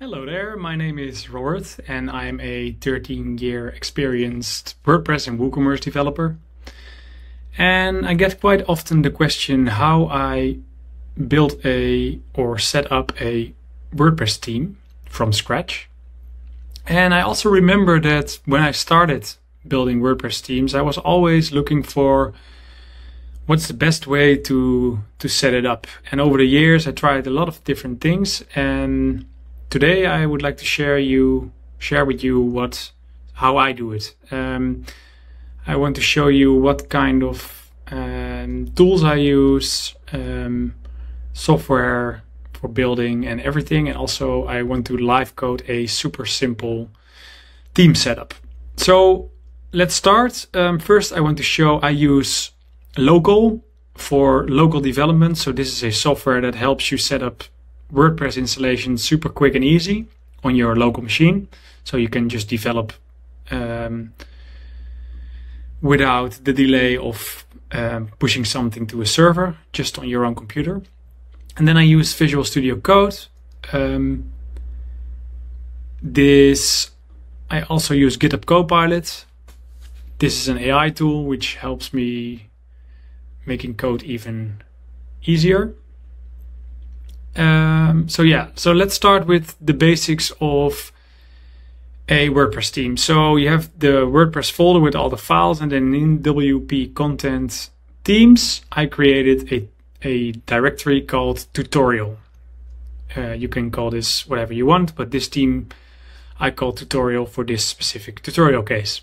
Hello there, my name is Robert and I'm a 13-year experienced WordPress and WooCommerce developer. And I get quite often the question how I build or set up a WordPress theme from scratch. And I also remember that when I started building WordPress themes, I was always looking for what's the best way to set it up. And over the years, I tried a lot of different things. And today I would like to share with you how I do it. I want to show you what kind of tools I use, software for building and everything. And also I want to live code a super simple theme setup. So let's start. First I want to show I use Local for local development. So this is a software that helps you set up WordPress installation super quick and easy on your local machine. So you can just develop without the delay of pushing something to a server, just on your own computer. And then I use Visual Studio Code. I also use GitHub Copilot. This is an AI tool which helps me making code even easier. So let's start with the basics of a WordPress theme. So you have the WordPress folder with all the files, and then in WP content themes, I created a directory called tutorial. You can call this whatever you want, but this theme I call tutorial for this specific tutorial case.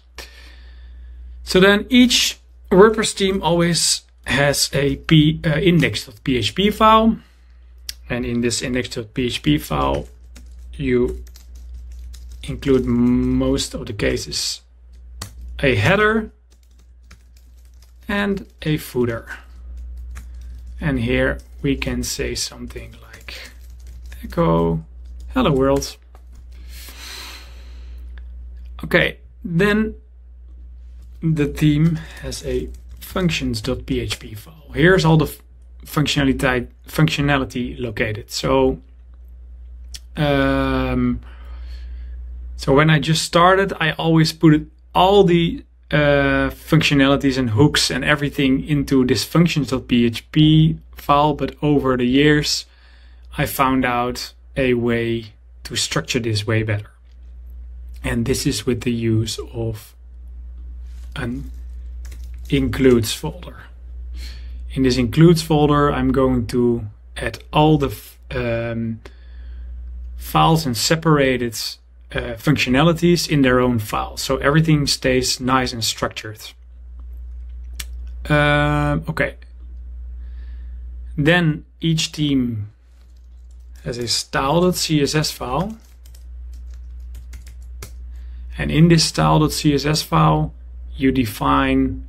So then each WordPress theme always has a index.php file. And in this index.php file, you include most of the cases a header and a footer. And here we can say something like echo hello world. Okay, then the theme has a functions.php file. Here's all the functionality located. So when I just started, I always put all the functionalities and hooks and everything into this functions.php file, but over the years I found out a way to structure this way better. And this is with the use of an includes folder. In this includes folder, I'm going to add all the files and separated functionalities in their own file. So everything stays nice and structured. Okay. Then each theme has a style.css file. And in this style.css file, you define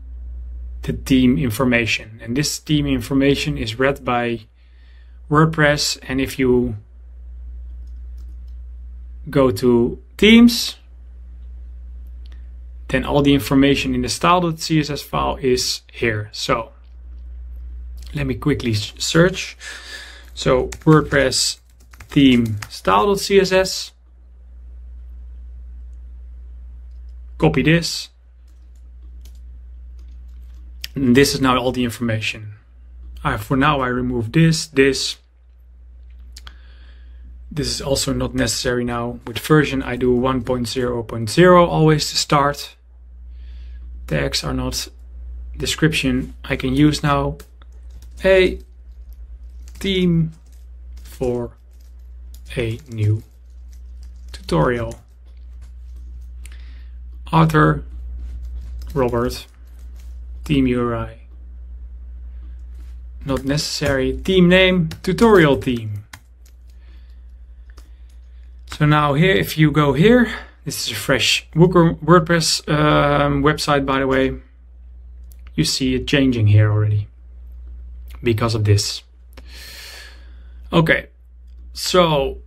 the theme information, and this theme information is read by WordPress. And if you go to themes, then all the information in the style.css file is here. So let me quickly search. So WordPress theme style.css, copy this. And this is now all the information. For now I remove this. This is also not necessary now. With version I do 1.0.0 always to start. Tags are not description. I can use now a theme for a new tutorial. Author Robert. Theme URI. Not necessary. Theme name, tutorial theme. So now here, if you go here, this is a fresh WordPress website, by the way. You see it changing here already because of this. Okay, so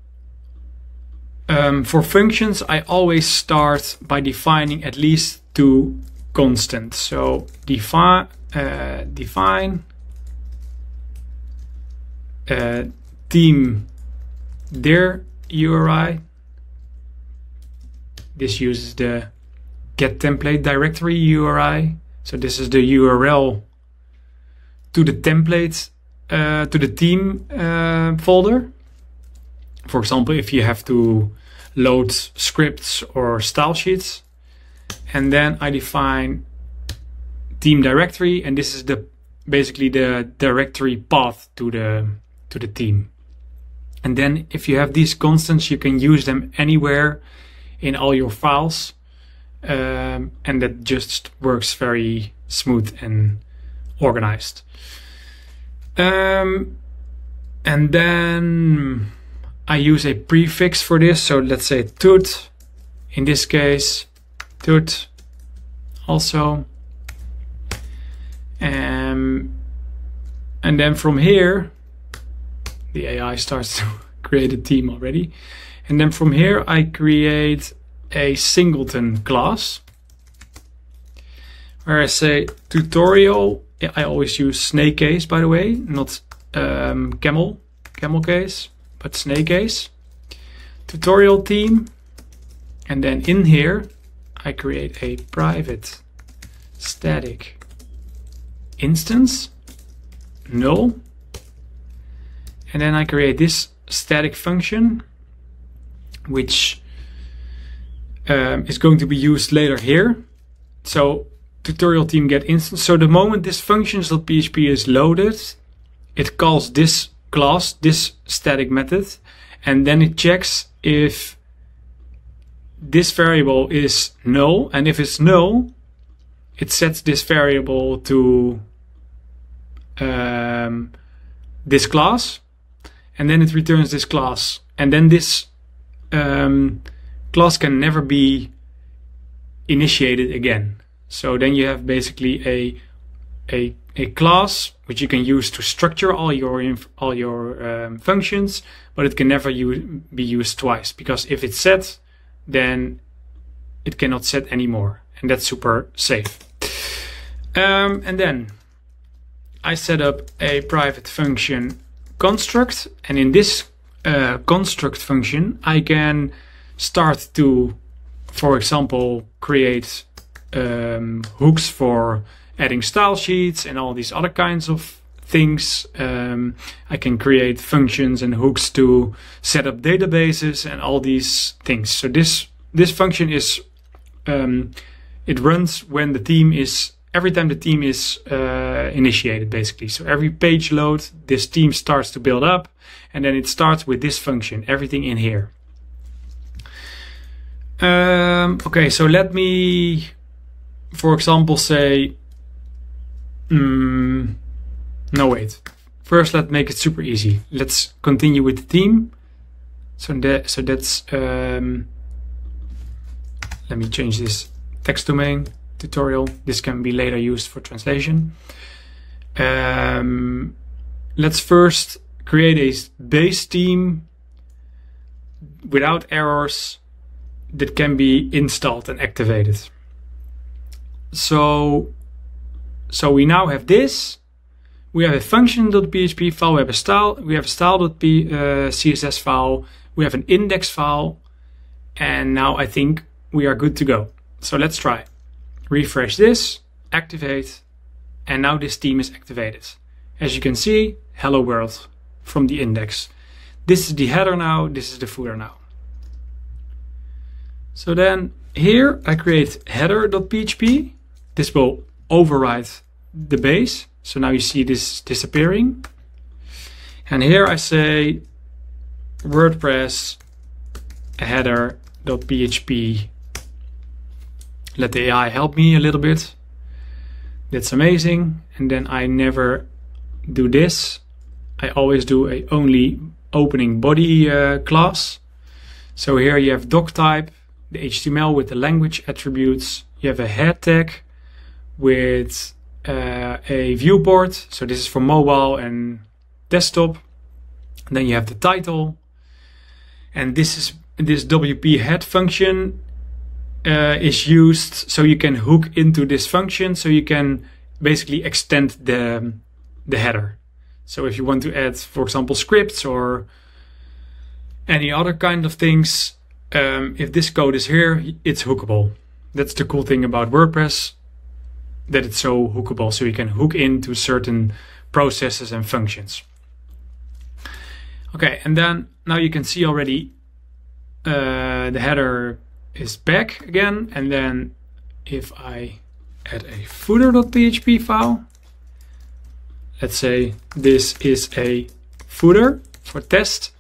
for functions, I always start by defining at least two constants. So define theme dir URI This uses the get template directory URI. So this is the URL to the template, to the theme folder. For example, if you have to load scripts or style sheets. And then I define theme directory, and this is basically the directory path to the theme. And then if you have these constants, you can use them anywhere in all your files, and that just works very smooth and organized. And then I use a prefix for this, so let's say tut, in this case tut also, and then from here the AI starts to create a theme already, and then from here I create a singleton class where I say tutorial. I always use snake case, by the way, not camel case, but snake case, tutorial theme, and then in here I create a private static instance, null, and then I create this static function, which is going to be used later here. So tutorial theme get instance. So the moment this functions.php is loaded, it calls this class, this static method, and then it checks if this variable is null, and if it's null, it sets this variable to this class, and then it returns this class, and then this class can never be initiated again. So then you have basically a class which you can use to structure all your functions, but it can never be used twice, because if it's set, then it cannot set anymore, and that's super safe. And then I set up a private function construct, and in this construct function I can start to, for example, create hooks for adding style sheets and all these other kinds of things. I can create functions and hooks to set up databases and all these things. So this function is it runs when the theme is, every time the theme is initiated, basically. So every page load, this theme starts to build up, and then it starts with this function, everything in here. Okay, so let me, for example, say, no wait, first let's make it super easy. Let's continue with the theme. So that's let me change this text domain tutorial. This can be later used for translation. Let's first create a base theme without errors that can be installed and activated. So we now have this. We have a function.php file. We have a style.css file. We have an index file, and now I think we are good to go. So let's try. Refresh this, activate, and now this theme is activated. As you can see, hello world from the index. This is the header now. This is the footer now. So then here I create header.php. This will override the base. So now you see this disappearing. And here I say WordPress header.php. Let the AI help me a little bit. That's amazing. And then I never do this. I always do a only opening body class. So here you have doc type, the HTML with the language attributes. You have a head tag with a viewport. So this is for mobile and desktop. And then you have the title. And this WP head function is used so you can hook into this function, so you can basically extend the header. So if you want to add, for example, scripts or any other kind of things, if this code is here, it's hookable. That's the cool thing about WordPress, that it's so hookable, so you can hook into certain processes and functions. Okay, and then now you can see already the header is back again, and then if I add a footer.php file, let's say this is a footer for test.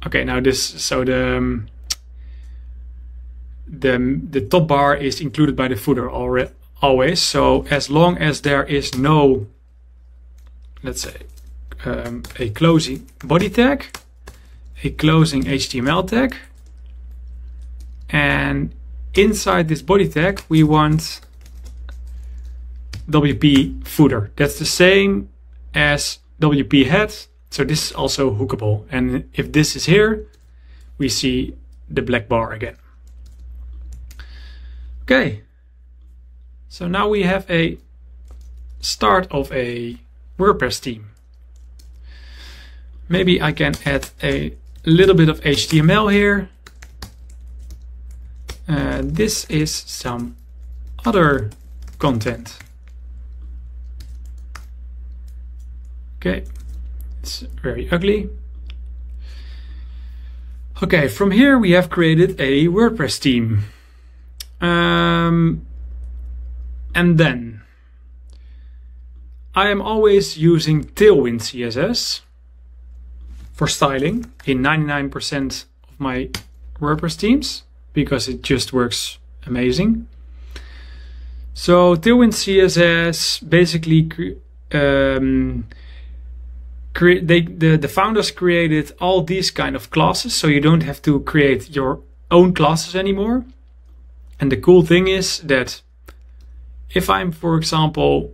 Okay, now this, so the top bar is included by the footer always. So as long as there is no, let's say, a closing body tag, a closing HTML tag, and inside this body tag we want WP footer. That's the same as WP head. So this is also hookable. And if this is here, we see the black bar again. Okay. So now we have a start of a WordPress theme. Maybe I can add a little bit of HTML here. This is some other content. Okay. It's very ugly. Okay, from here we have created a WordPress theme. And then I am always using Tailwind CSS for styling in 99% of my WordPress themes, because it just works amazing. So Tailwind CSS basically the founders created all these kind of classes, so you don't have to create your own classes anymore. And the cool thing is that if I'm, for example,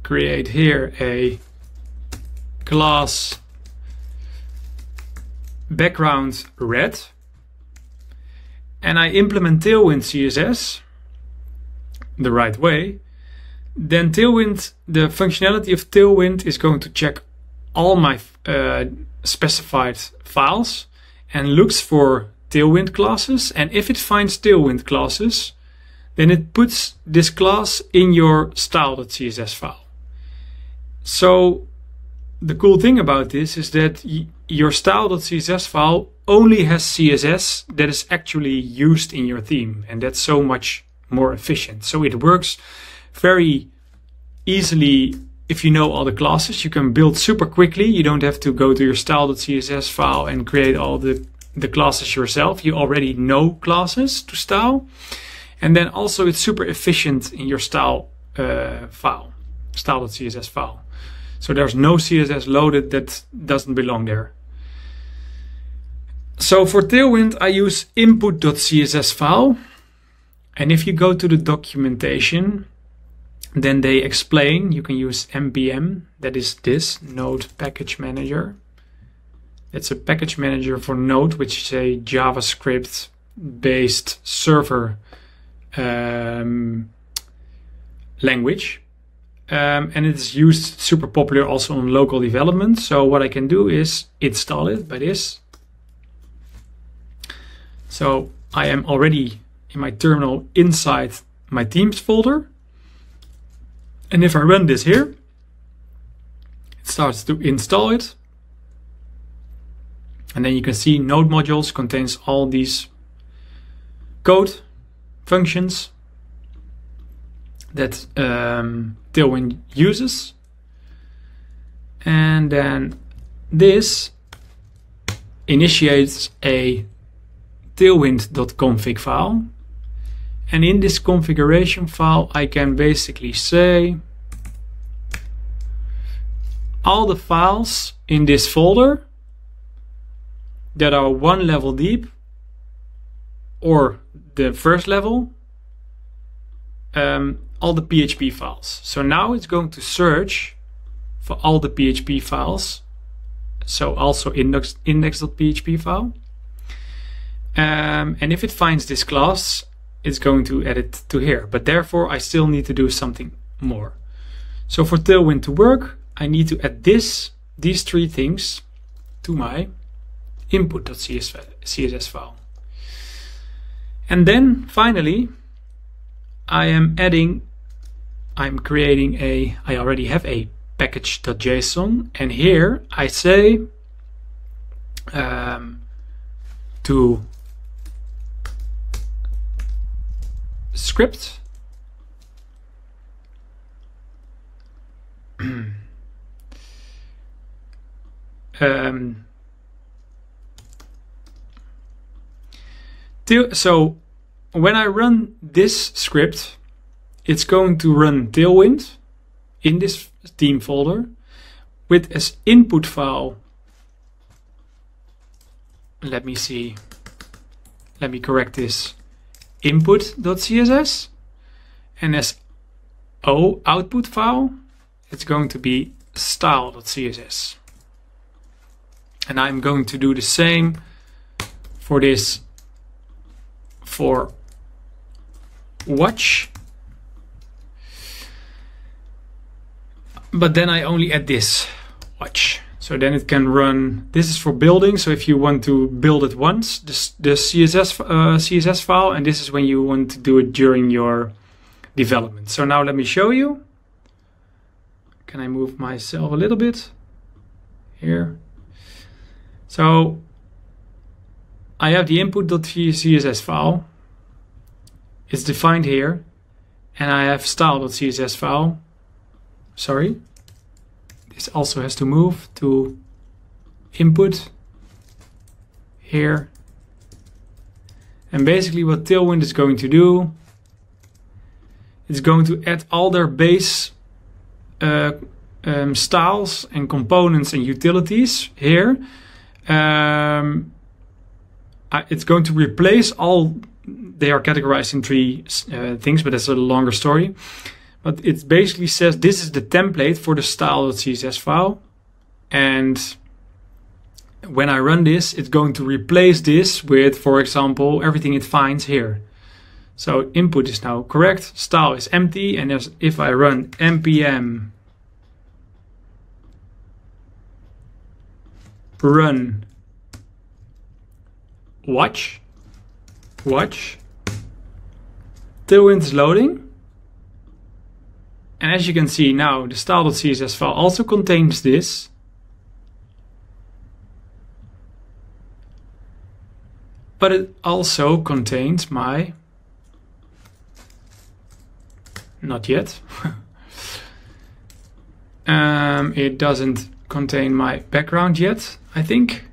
create here a class background red, and I implement Tailwind CSS the right way, then Tailwind, the functionality of Tailwind is going to check all my specified files and looks for Tailwind classes. And if it finds Tailwind classes, then it puts this class in your style.css file. So the cool thing about this is that your style.css file only has CSS that is actually used in your theme, and that's so much more efficient. So it works very easily. If you know all the classes, you can build super quickly. You don't have to go to your style.css file and create all the classes yourself. You already know classes to style. And then also it's super efficient in your style file, style.css file. So there's no CSS loaded that doesn't belong there. So for Tailwind, I use input.css file. And if you go to the documentation, then they explain you can use npm, that is this Node package manager. It's a package manager for Node, which is a JavaScript based server language. And it's used super popular also on local development. So what I can do is install it by this. So I am already in my terminal inside my themes folder. And if I run this here, it starts to install it. And then you can see Node modules contains all these code functions that Tailwind uses. And then this initiates a tailwind.config file. And in this configuration file, I can basically say all the files in this folder that are one level deep or the first level, all the PHP files. So now it's going to search for all the PHP files. So also index.php file. And if it finds this class, it's going to add it to here. But therefore, I still need to do something more. So for Tailwind to work, I need to add these three things to my input.css file. And then finally, I already have a package.json, and here I say to script so when I run this script, it's going to run Tailwind in this theme folder with as input file. Let me correct this, input.css, and as output file, it's going to be style.css. And I'm going to do the same for this for watch. But then I only add this watch. So then it can run, this is for building. So if you want to build it once, the CSS file, and this is when you want to do it during your development. So now let me show you. Can I move myself a little bit here? So I have the input.css file. It's defined here. And I have style.css file. Sorry. This also has to move to input here. And basically what Tailwind is going to do, it's going to add all their base styles and components and utilities here. It's going to replace all, they are categorized in three things, but that's a longer story. But it basically says this is the template for the style.css file. And when I run this, it's going to replace this with, for example, everything it finds here. So input is now correct, style is empty, and if I run npm run watch, Tailwind is loading. And as you can see now, the style.css file also contains this. But it also contains my, not yet. It doesn't contain my background yet, I think.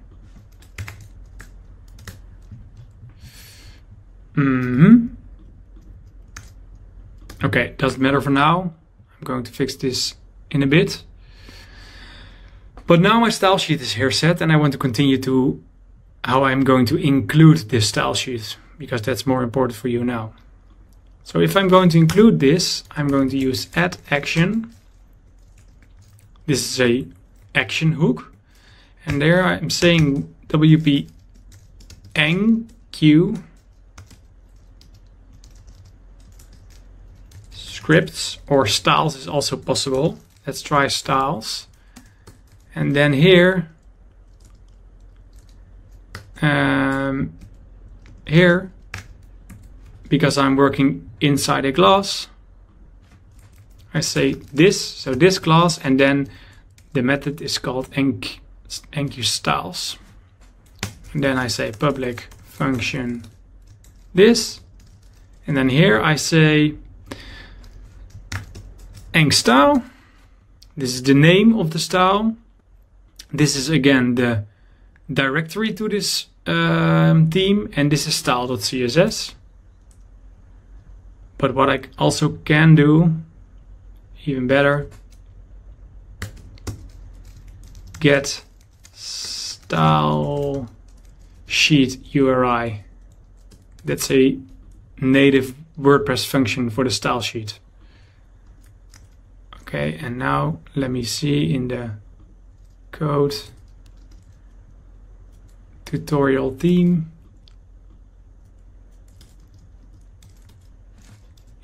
Okay, doesn't matter for now. I'm going to fix this in a bit. But now my style sheet is here set, and I want to continue to how I'm going to include this style sheet, because that's more important for you now. So if I'm going to include this, I'm going to use add action. This is a action hook, and there I'm saying WP enq scripts, or styles is also possible. Let's try styles. And then here, because I'm working inside a class, I say this, so this class, and then the method is called enq styles. And then I say public function this, and then here I say enq style. This is the name of the style. This is again the directory to this theme, and this is style.css. But what I also can do, even better, get style sheet URI. That's a native WordPress function for the style sheet. Okay, and now let me see in the code tutorial theme.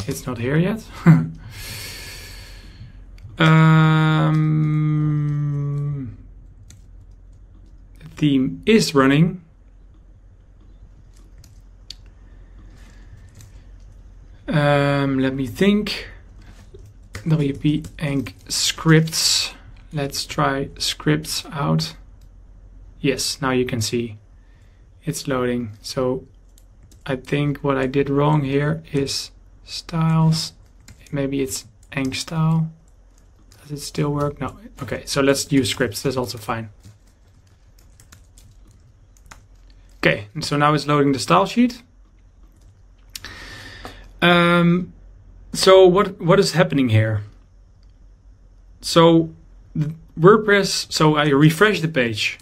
It's not here yet. The theme is running. Let me think. WP enc scripts. Let's try scripts out. Yes, now you can see it's loading. So I think what I did wrong here is styles. Maybe it's enc style. Does it still work? No. Okay, so let's use scripts. That's also fine. Okay, and so now it's loading the style sheet. So what is happening here? So WordPress, so I refresh the page.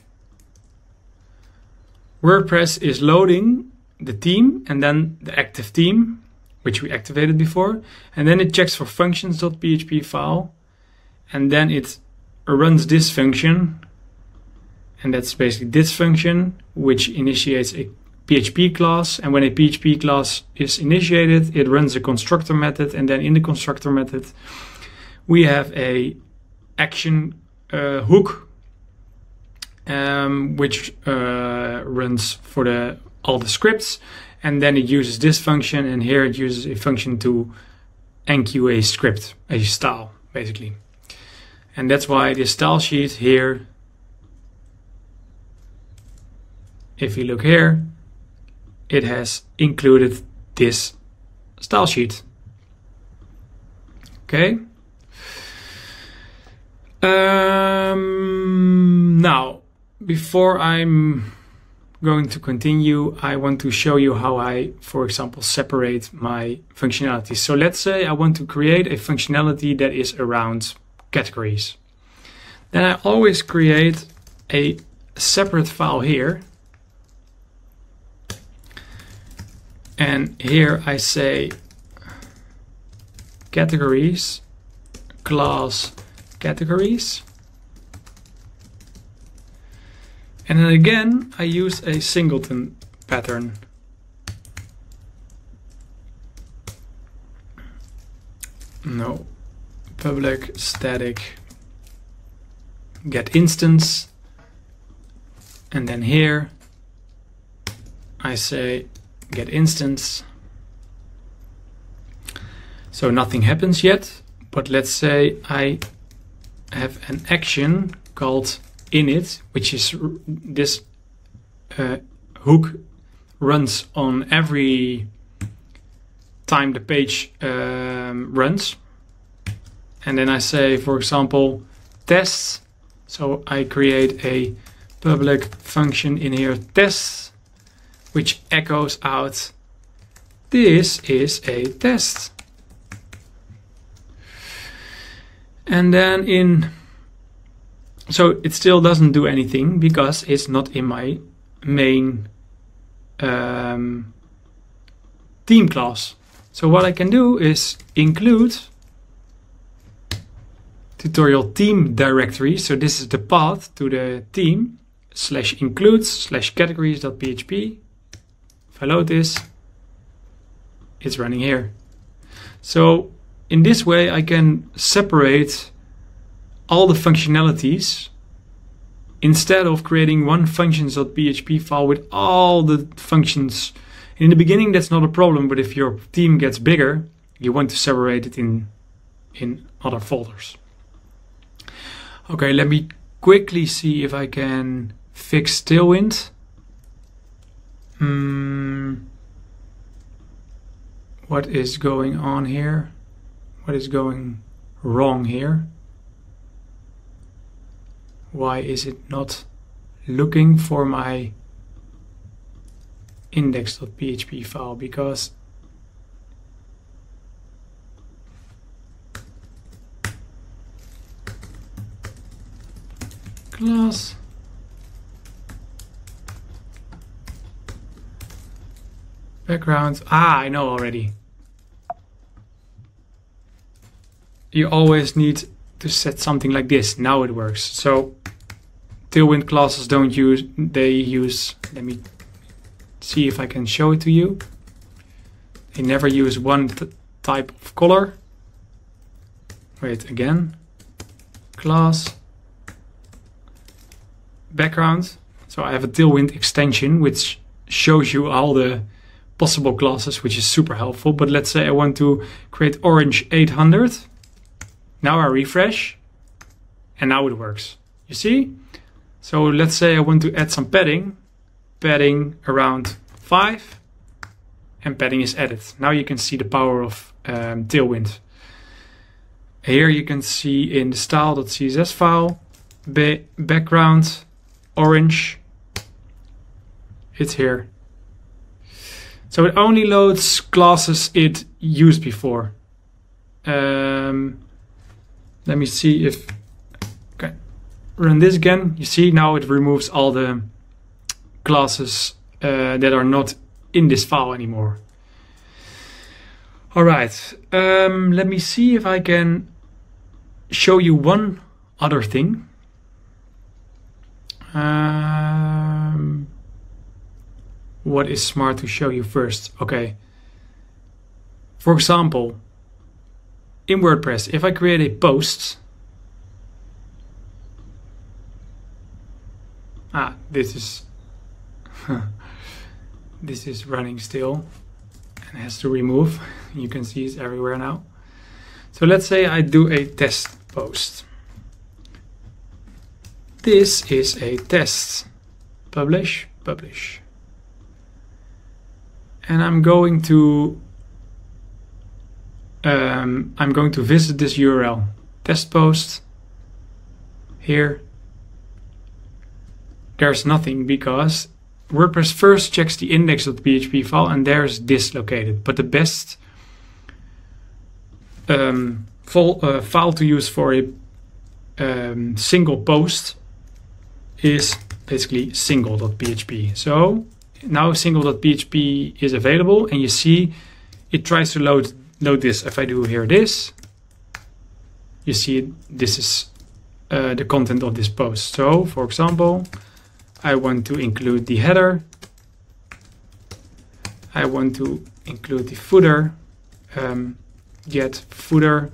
WordPress is loading the theme and then the active theme, which we activated before. And then it checks for functions.php file. And then it runs this function. And that's basically this function, which initiates a PHP class. And when a PHP class is initiated, it runs a constructor method. And then in the constructor method, we have a action hook, which runs for all the scripts. And then it uses this function. And here it uses a function to enqueue a script, a style, basically. And that's why the style sheet here, if you look here, it has included this style sheet. Okay. Now, before I'm going to continue, I want to show you how I, for example, separate my functionalities. So let's say I want to create a functionality that is around categories. Then I always create a separate file here. And here I say categories, class categories. And then again, I use a singleton pattern. No, public static get instance. And then here I say get instance. So nothing happens yet, but let's say I have an action called init, which is this hook runs on every time the page runs. And then I say, for example, tests. So I create a public function in here, tests, which echoes out, this is a test. And then so it still doesn't do anything because it's not in my main theme class. So what I can do is include tutorial theme directory. So this is the path to the theme /includes/categories.php. If I load this, it's running here. So in this way, I can separate all the functionalities instead of creating one functions.php file with all the functions. In the beginning, that's not a problem, but if your theme gets bigger, you want to separate it in other folders. Okay, let me quickly see if I can fix Tailwind. What is going on here? What is going wrong here? Why is it not looking for my index.php file? Because class background. I know already. You always need to set something like this. Now it works. So Tailwind classes don't use, they use, let me see if I can show it to you. They never use one type of color. Wait, again. Class background. So I have a Tailwind extension which shows you all the possible classes, which is super helpful. But let's say I want to create orange 800. Now I refresh and now it works. You see? So let's say I want to add some padding around 5, and padding is added. Now you can see the power of Tailwind. Here you can see in the style.css file, background, orange, it's here. So it only loads classes it used before. Let me see if, okay, run this again. You see now it removes all the classes that are not in this file anymore. All right, let me see if I can show you one other thing. What is smart to show you first? Okay. For example, in WordPress, if I create a post, this is this is running still and has to remove. You can see it's everywhere now. So let's say I do a test post. This is a test. Publish, publish. And I'm going to visit this URL, test post. Here, there's nothing because WordPress first checks the index.php file and there's this located. But the best file to use for a single post is basically single.php. So now single.php is available, and you see it tries to load this. If I do here this, you see this is the content of this post. So for example, I want to include the header, I want to include the footer, get footer,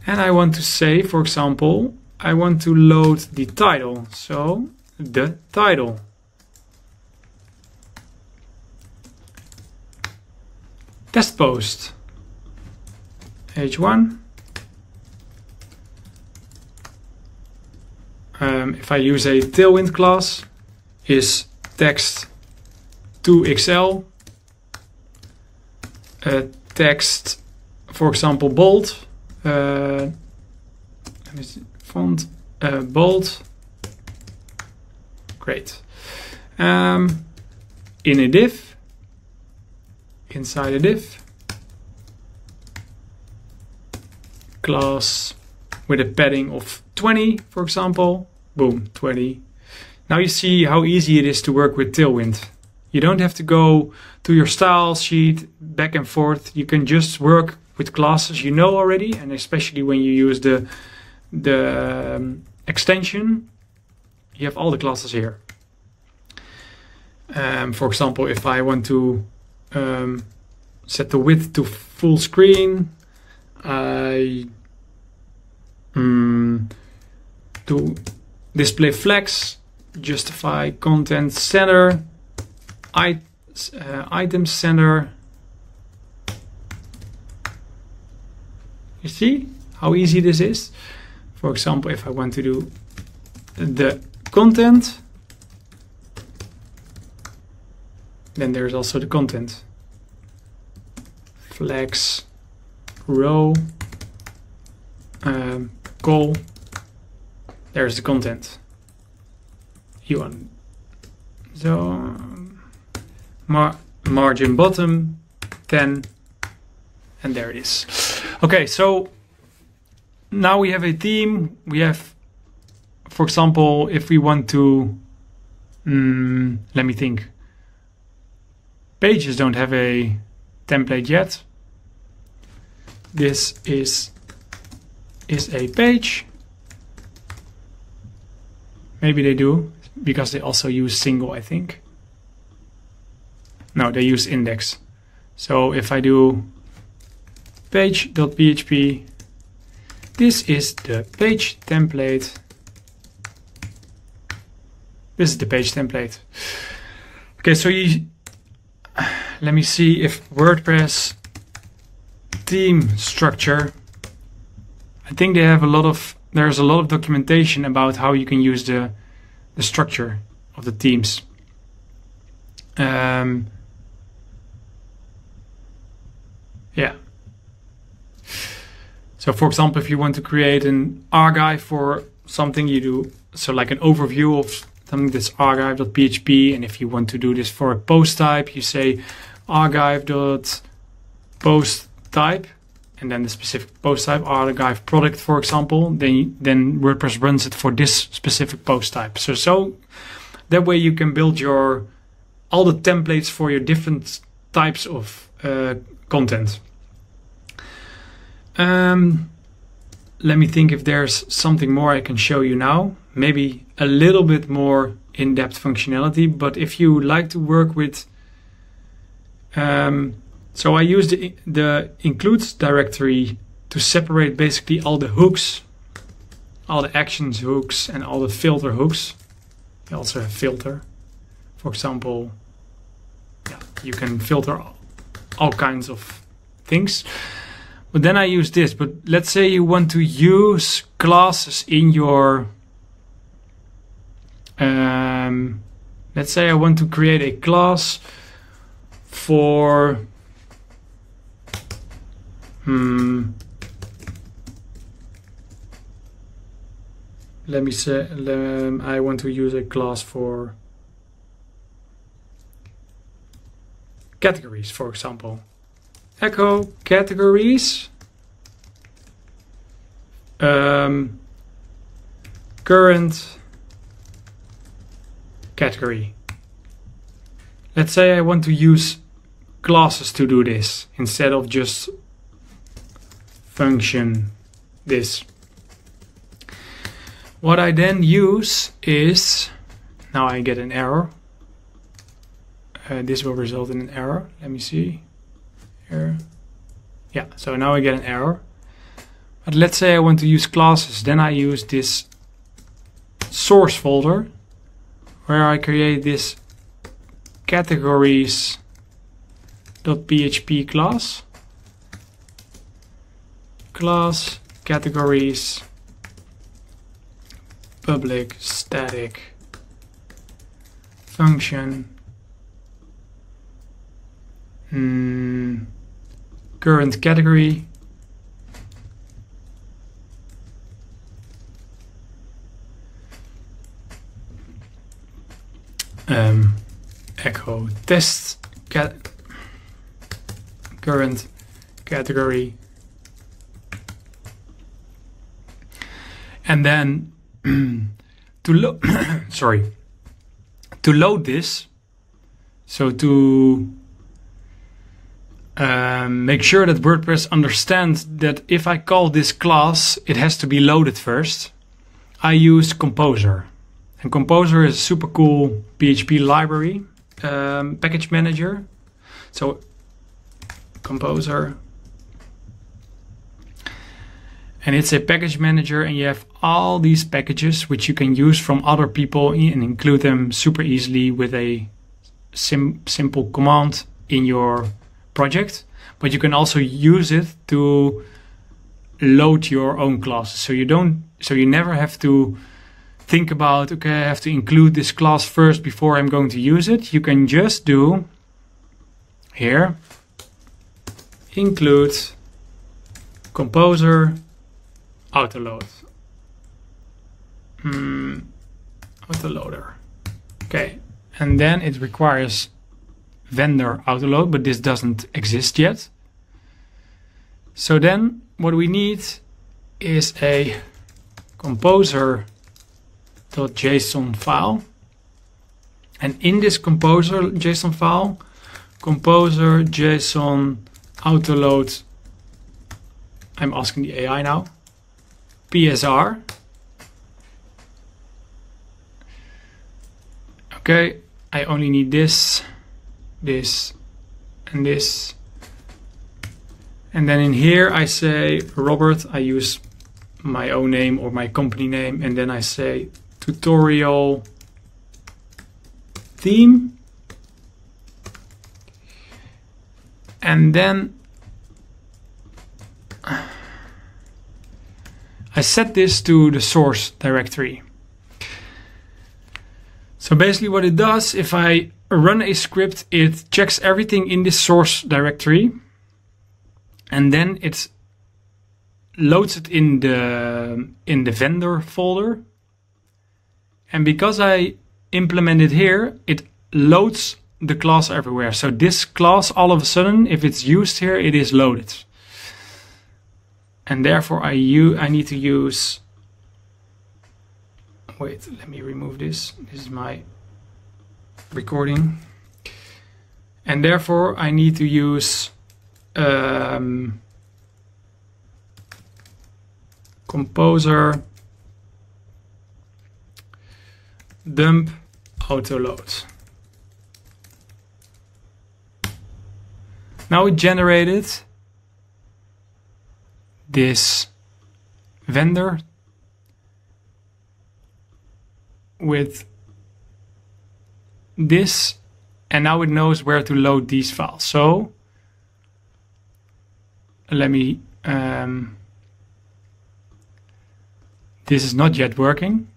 and I want to say, for example, I want to load the title, so the title. Test post, h1. If I use a Tailwind class, is text 2XL, text, for example, bold, let me see, font bold, great. In a div, inside a div, class with a padding of 20, for example, boom, 20. Now you see how easy it is to work with Tailwind. You don't have to go to your style sheet back and forth. You can just work with classes you know already, and especially when you use the extension, you have all the classes here. For example, if I want to set the width to full screen, I do display flex, justify content center, item center. You see how easy this is? For example, if I want to do the content, then there's also the content. Flex, row, call, there's the content. You want so margin bottom 10, and there it is. Okay, so now we have a theme. We have, for example, if we want to, let me think. Pages don't have a template yet. This is a page. Maybe they do, because they also use single, I think. No, they use index. So if I do page.php, This is the page template. This is the page template. Okay, so let me see if WordPress theme structure. I think they have there's a lot of documentation about how you can use the structure of the themes. Yeah. So for example, if you want to create an archive for something, you do so like an overview of something that's archive.php, and if you want to do this for a post type, you say archive.post type, and then the specific post type, archive product, for example, then WordPress runs it for this specific post type. So that way you can build all the templates for your different types of content. Let me think if there's something more I can show you now. Maybe a little bit more in-depth functionality, but if you like to work with so I use the includes directory to separate basically all the hooks, all the actions hooks and all the filter hooks. You also have filter. For example, yeah, you can filter all kinds of things. But then I use this. But let's say you want to use classes in your let's say I want to create a class for let me say I want to use a class for categories, for example. Echo categories current category. Let's say I want to use classes to do this instead of just function this. What I then use is, now I get an error. This will result in an error. Let me see. Here. Yeah, so now I get an error. But let's say I want to use classes. Then I use this source folder where I create this categories.php class. Class categories public static function current category echo test current category, and then to load this, so to make sure that WordPress understands that if I call this class, it has to be loaded first, I use Composer. And Composer is a super cool PHP library, package manager. So Composer, and it's a package manager, and you have all these packages which you can use from other people and include them super easily with a simple command in your project. But you can also use it to load your own classes, so you never have to think about, okay, I have to include this class first before I'm going to use it. You can just do here include Composer autoload. Autoloader. Okay, and then it requires vendor autoload, but this doesn't exist yet. So then what we need is a composer.json file, and in this composer JSON file, composer JSON autoload, I'm asking the AI now, PSR. Okay, I only need this, this, and this. And then in here I say, Robert, I use my own name or my company name, and then I say tutorial theme. And then I set this to the source directory. So basically what it does, if I run a script, it checks everything in this source directory, and then it loads it in the vendor folder. And because I implemented here, it loads the class everywhere. So this class, all of a sudden, if it's used here, it is loaded. And therefore I need to use, wait, let me remove this. This is my recording. And therefore I need to use Composer dump autoload. Now it generated this vendor with this, and now it knows where to load these files. So let me this is not yet working.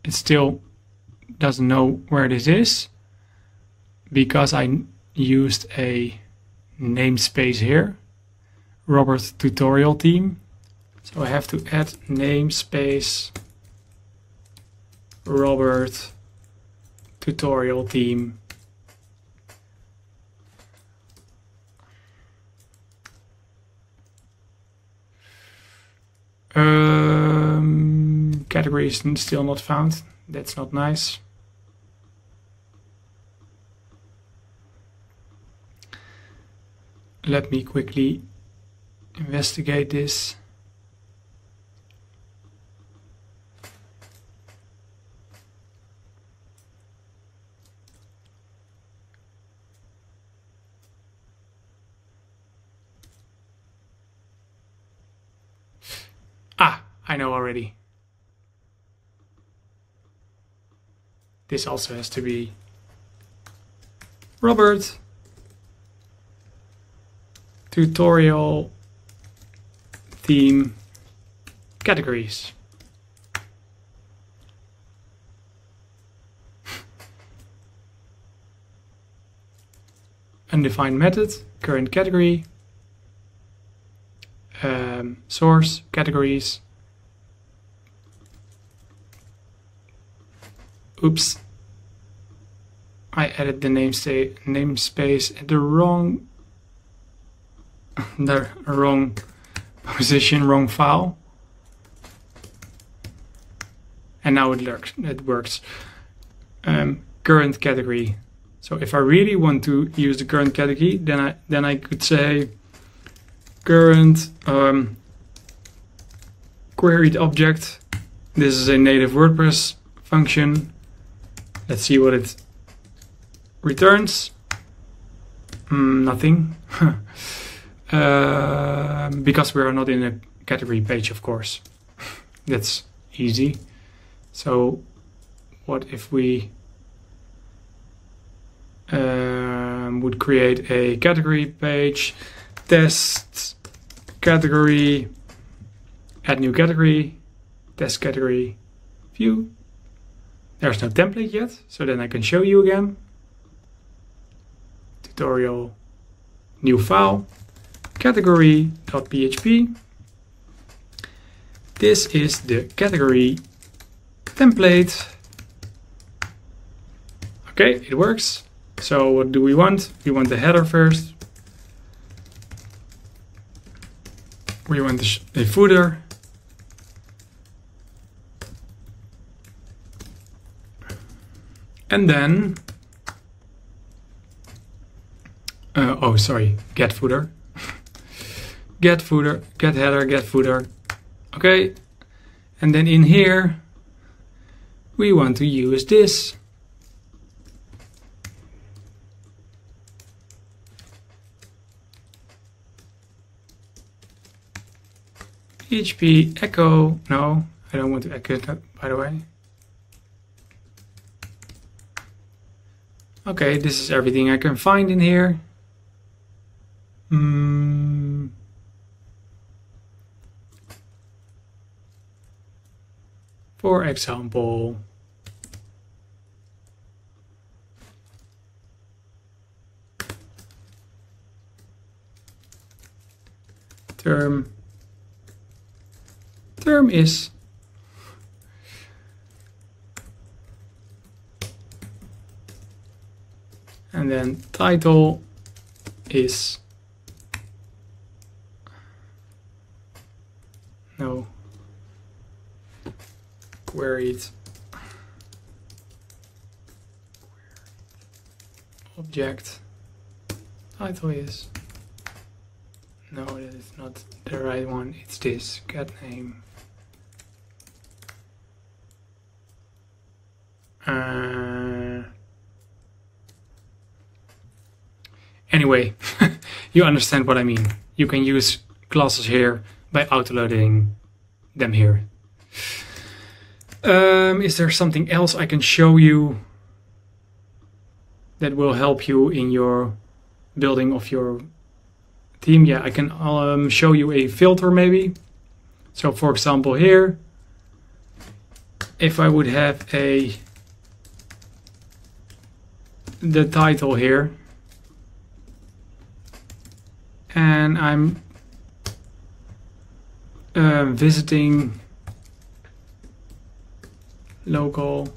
It still doesn't know where this is because I used a namespace here, Robert tutorial team. So I have to add namespace Robert tutorial team. Categories still not found. That's not nice. Let me quickly investigate this. Ah, I know already. This also has to be Robert tutorial theme categories. Undefined method, current category, source categories. Oops, I added the namespace at the wrong position, wrong file, and now it works. Current category. So if I really want to use the current category, then I could say current queried object. This is a native WordPress function. Let's see what it returns. Nothing. Because we are not in a category page, of course. That's easy. So what if we would create a category page, test category, add new category, test category, view. There's no template yet, so then I can show you again. Tutorial, new file, category.php. This is the category template. Okay, it works. So what do we want? We want the header first. We want the footer. And then, get footer. Get footer, get header, get footer. Okay, and then in here, we want to use this. PHP echo. No, I don't want to echo that, by the way. Okay, this is everything I can find in here. For example, term is and then title is no queried object. Title is no, that is not the right one. It's this get name. Anyway, you understand what I mean. You can use classes here by autoloading them here. Is there something else I can show you that will help you in your building of your theme? Yeah, I can show you a filter maybe. So for example here, if I would have the title here, and I'm visiting local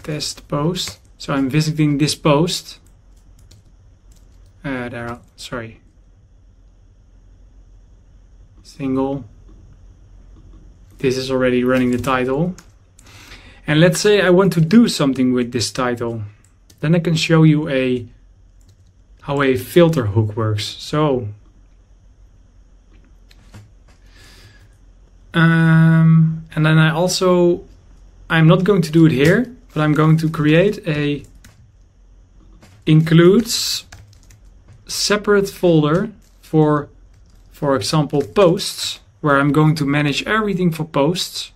test post. So I'm visiting this post. Sorry. Single. This is already running the title. And let's say I want to do something with this title. Then I can show you how a filter hook works. So and then I'm not going to do it here, but I'm going to create a includes separate folder for example, posts, where I'm going to manage everything for posts,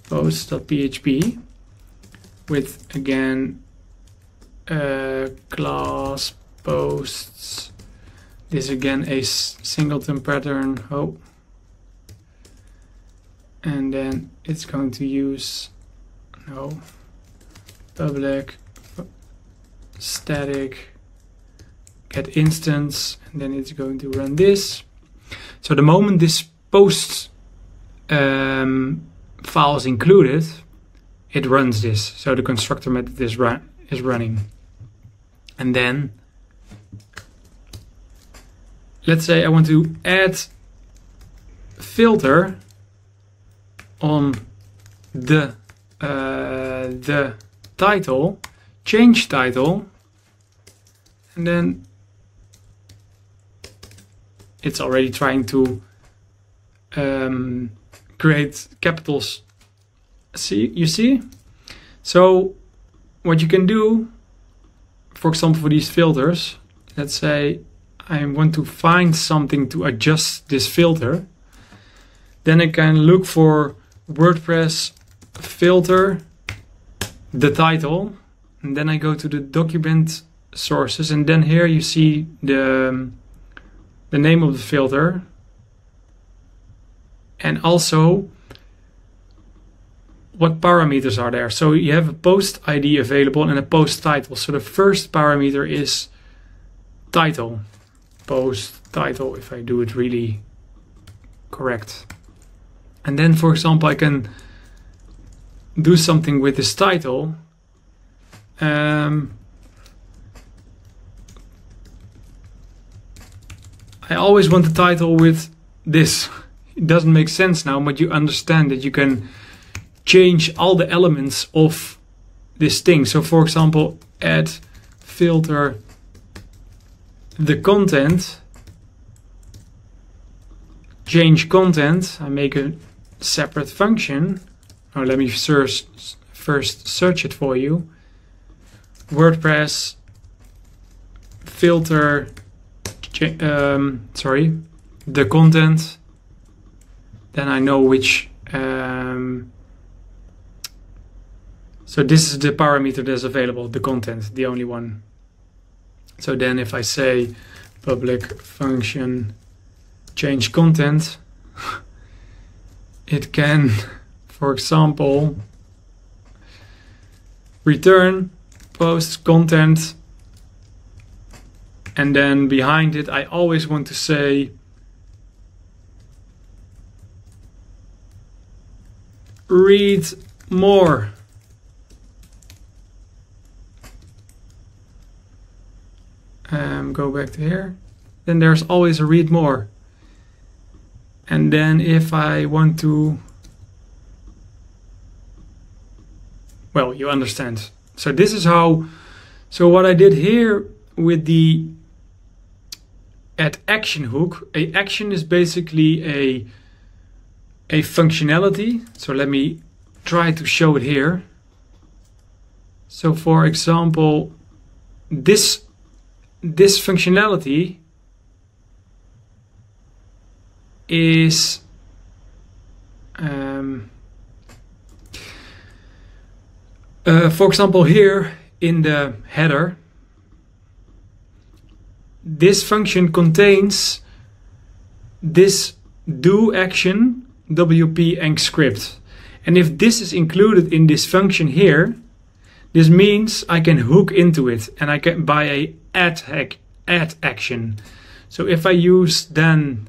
posts.php, with again class posts. This again a singleton pattern. Oh. And then it's going to use public static get instance, and then it's going to run this. So the moment this post file is included, it runs this. So the constructor method is running. And then let's say I want to add filter on the title, change title, and then it's already trying to create capitals. You see? So what you can do, for example, for these filters, let's say I want to find something to adjust this filter, then I can look for WordPress filter, the title, and then I go to the document sources, and then here you see the name of the filter, and also what parameters are there. So you have a post ID available and a post title. So the first parameter is title, post title, if I do it really correct. And then, for example, I can do something with this title. I always want the title with this. It doesn't make sense now, but you understand that you can change all the elements of this thing. So for example, add filter the content, change content. I make a separate function. Now let me first search it for you. WordPress filter, the content, then I know which. So this is the parameter that's available, the content, the only one. So then if I say public function change content, it can, for example, return post content, and then behind it I always want to say read more. Go back to here. Then there's always a read more. And then if I want to, well, you understand. So this is how, so what I did here with the add action hook, a action is basically a functionality. So let me try to show it here. So for example, this functionality is for example here in the header, this function contains this do action WP and script, and if this is included in this function here, this means I can hook into it and I can by a add action. So if I use then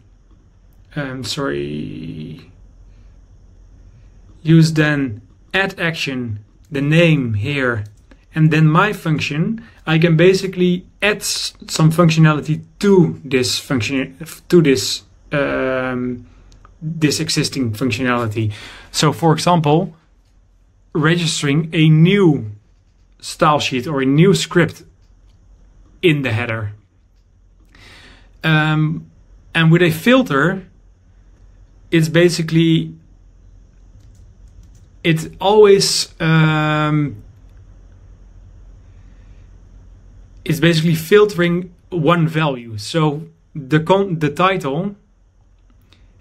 use then add action, the name here, and then my function, I can basically add some functionality to this function, to this this existing functionality. So for example, registering a new style sheet or a new script in the header. And with a filter, it's basically, it's always, it's basically filtering one value. So the title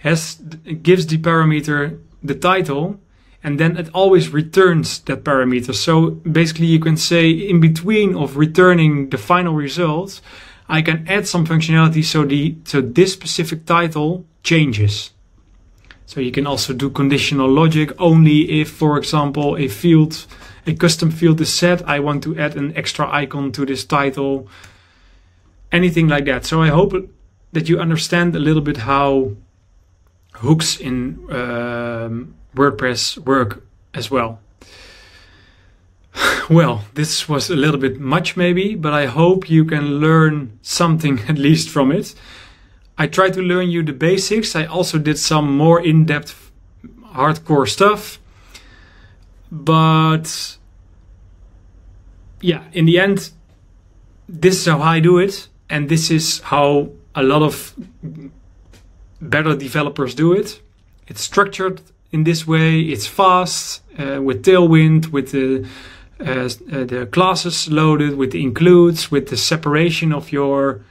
gives the parameter the title, and then it always returns that parameter. So basically you can say in between of returning the final result, I can add some functionality so this specific title changes. So you can also do conditional logic only if, for example, a custom field is set, I want to add an extra icon to this title, anything like that. So I hope that you understand a little bit how hooks in WordPress work as well. Well, this was a little bit much maybe, but I hope you can learn something at least from it. I tried to learn you the basics. I also did some more in-depth hardcore stuff. But yeah, in the end, this is how I do it. And this is how a lot of better developers do it. It's structured in this way. It's fast, with Tailwind, with the classes loaded, with the includes, with the separation of your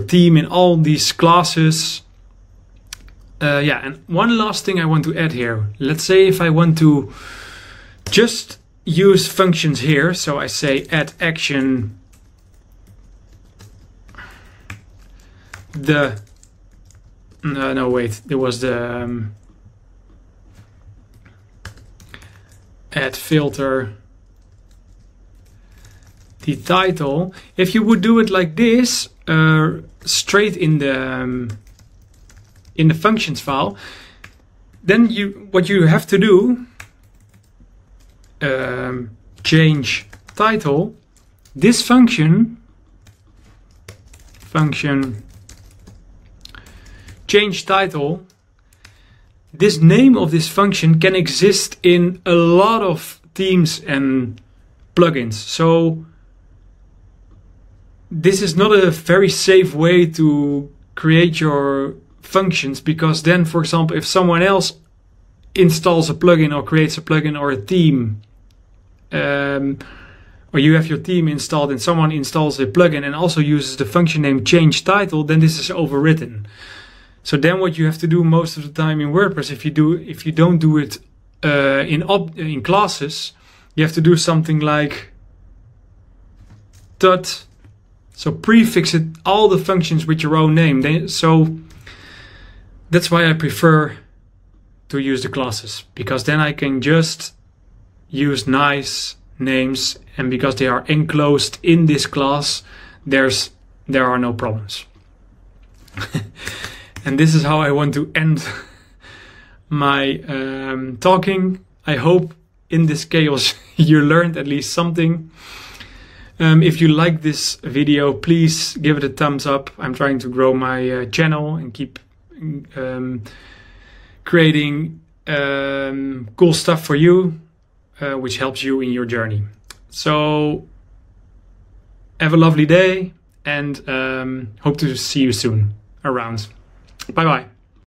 team in all these classes. Yeah, and one last thing I want to add here. Let's say if I want to just use functions here, so I say add action no wait, there was the add filter the title. If you would do it like this, straight in the functions file, then what you have to do, change title, this function change title, this name of this function can exist in a lot of themes and plugins. So this is not a very safe way to create your functions, because then, for example, if someone else installs a plugin or creates a plugin or a theme, or you have your theme installed and someone installs a plugin and also uses the function name change title, then this is overwritten. So then what you have to do most of the time in WordPress, if you don't do it in classes, you have to do something like dot. So prefix it all the functions with your own name. So that's why I prefer to use the classes, because then I can just use nice names, and because they are enclosed in this class, there are no problems. And this is how I want to end my talking. I hope in this chaos you learned at least something. If you like this video, please give it a thumbs up. I'm trying to grow my channel and keep creating cool stuff for you, which helps you in your journey. So have a lovely day, and hope to see you soon around. Bye bye.